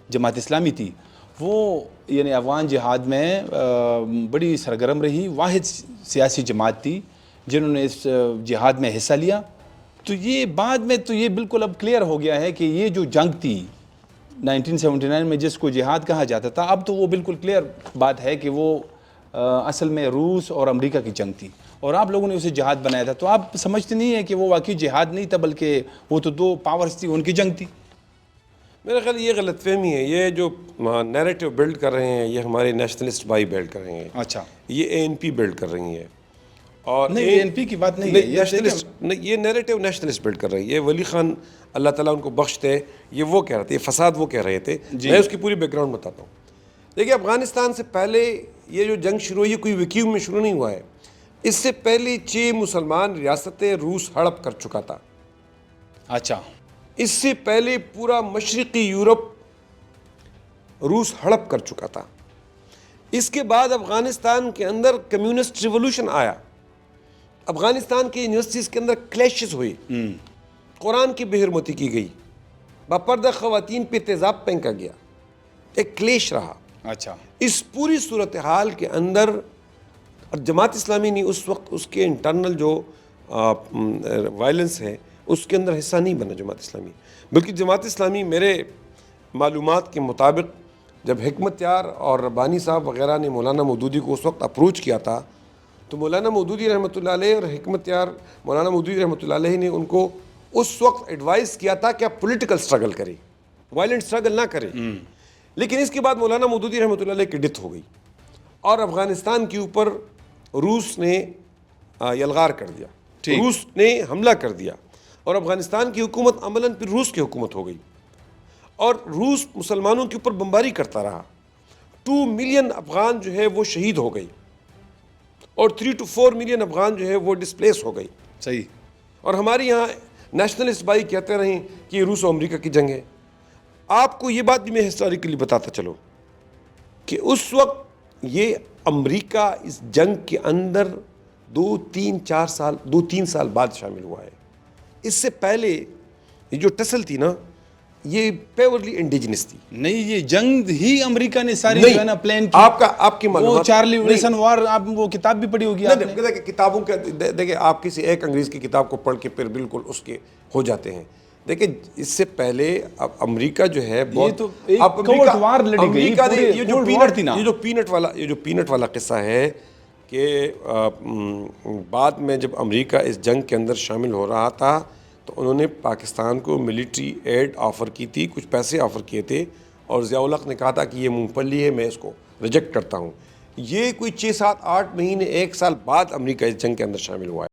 جماعت اسلامی تھی وہ یعنی افغان جہاد میں بڑی سرگرم رہی، واحد سیاسی جماعت تھی جنہوں نے اس جہاد میں حصہ لیا. تو یہ بعد میں تو یہ بالکل اب کلیئر ہو گیا ہے کہ یہ جو جنگ تھی 1979 میں جس کو جہاد کہا جاتا تھا، اب تو وہ بالکل کلیئر بات ہے کہ وہ اصل میں روس اور امریکہ کی جنگ تھی اور آپ لوگوں نے اسے جہاد بنایا تھا. تو آپ سمجھتے نہیں ہیں کہ وہ واقعی جہاد نہیں تھا بلکہ وہ تو دو پاورز تھی، ان کی جنگ تھی؟ میرا خیال یہ غلط فہمی ہے. یہ جو نیریٹو بلڈ کر رہے ہیں یہ ہمارے نیشنلسٹ بھائی بلڈ کر رہے ہیں. اچھا، یہ اے این پی بلڈ کر رہی ہیں. اور نہیں اے این پی کی بات نہیں ہے، یہ نیریٹو نیشنلسٹ بلڈ کر رہی ہے. یہ ولی خان اللہ تعالیٰ ان کو بخشتے، یہ وہ کہہ رہے تھے، فساد وہ کہہ رہے تھے. میں اس کی پوری بیک گراؤنڈ بتاتا ہوں. دیکھیے افغانستان سے پہلے یہ جو جنگ شروع ہوئی یہ کوئی ویکیوم میں شروع نہیں ہوا ہے. اس سے پہلے 6 مسلمان ریاستیں روس ہڑپ کر چکا تھا. اچھا، اس سے پہلے پورا مشرقی یورپ روس ہڑپ کر چکا تھا. اس کے بعد افغانستان کے اندر کمیونسٹ ریولوشن آیا. افغانستان کی یونیورسٹیز کے اندر کلیشز ہوئے، قرآن کی بے حرمتی کی گئی، باپردہ خواتین پہ تیزاب پھینکا گیا، ایک کلیش رہا. اچھا، اس پوری صورتحال کے اندر جماعت اسلامی نے اس وقت اس کے انٹرنل جو وائلنس ہے اس کے اندر حصہ نہیں بنا جماعت اسلامی. بلکہ جماعت اسلامی میرے معلومات کے مطابق جب حکمت یار اور ربانی صاحب وغیرہ نے مولانا مودودی کو اس وقت اپروچ کیا تھا تو مولانا مودودی رحمۃ اللہ علیہ اور حکمت یار مولانا مودودی رحمۃ اللہ علیہ نے ان کو اس وقت ایڈوائز کیا تھا کہ آپ پولیٹیکل سٹرگل کریں، وائلنٹ سٹرگل نہ کریں. لیکن اس کے بعد مولانا مودودی رحمۃ اللہ علیہ کی ڈیتھ ہو گئی اور افغانستان کے اوپر روس نے یلغار کر دیا، روس نے حملہ کر دیا اور افغانستان کی حکومت عملاً پھر روس کی حکومت ہو گئی اور روس مسلمانوں کے اوپر بمباری کرتا رہا. 2 ملین افغان جو ہے وہ شہید ہو گئی اور 3 to 4 ملین افغان جو ہے وہ ڈسپلیس ہو گئی. صحیح. اور ہمارے یہاں نیشنلسٹ بھائی کہتے رہیں کہ یہ روس اور امریکہ کی جنگ ہے. آپ کو یہ بات بھی میں ہسٹوریکلی بتاتا چلو کہ اس وقت یہ امریکہ اس جنگ کے اندر 2-3 سال بعد شامل ہوا ہے. اس سے پہلے یہ جو ٹسل تھی نا یہ پیورلی انڈیجنس تھی. نہیں، یہ جنگ ہی امریکہ نے ساری جو ہے نا پلان کی. آپ کی معلومات وہ چارلی ولیسن وار، آپ وہ کتاب بھی پڑھی ہوگی آپ نے. کتابوں کے دیکھیں آپ کسی ایک انگریز کی کتاب کو پڑھ کے پھر بالکل اس کے ہو جاتے ہیں. دیکھیں اس سے پہلے اب امریکہ جو ہے یہ تو ایک کوٹ وار لڑی گئی، یہ جو پینٹ والا قصہ ہے کہ بعد میں جب امریکہ اس جنگ کے اندر شامل ہو رہا تھا تو انہوں نے پاکستان کو ملٹری ایڈ آفر کی تھی، کچھ پیسے آفر کیے تھے اور ضیاء الحق نے کہا تھا کہ یہ مونگ پھلی ہے، میں اس کو ریجیکٹ کرتا ہوں. یہ کوئی 6-7-8 مہینے 1 سال بعد امریکہ اس جنگ کے اندر شامل ہوا ہے.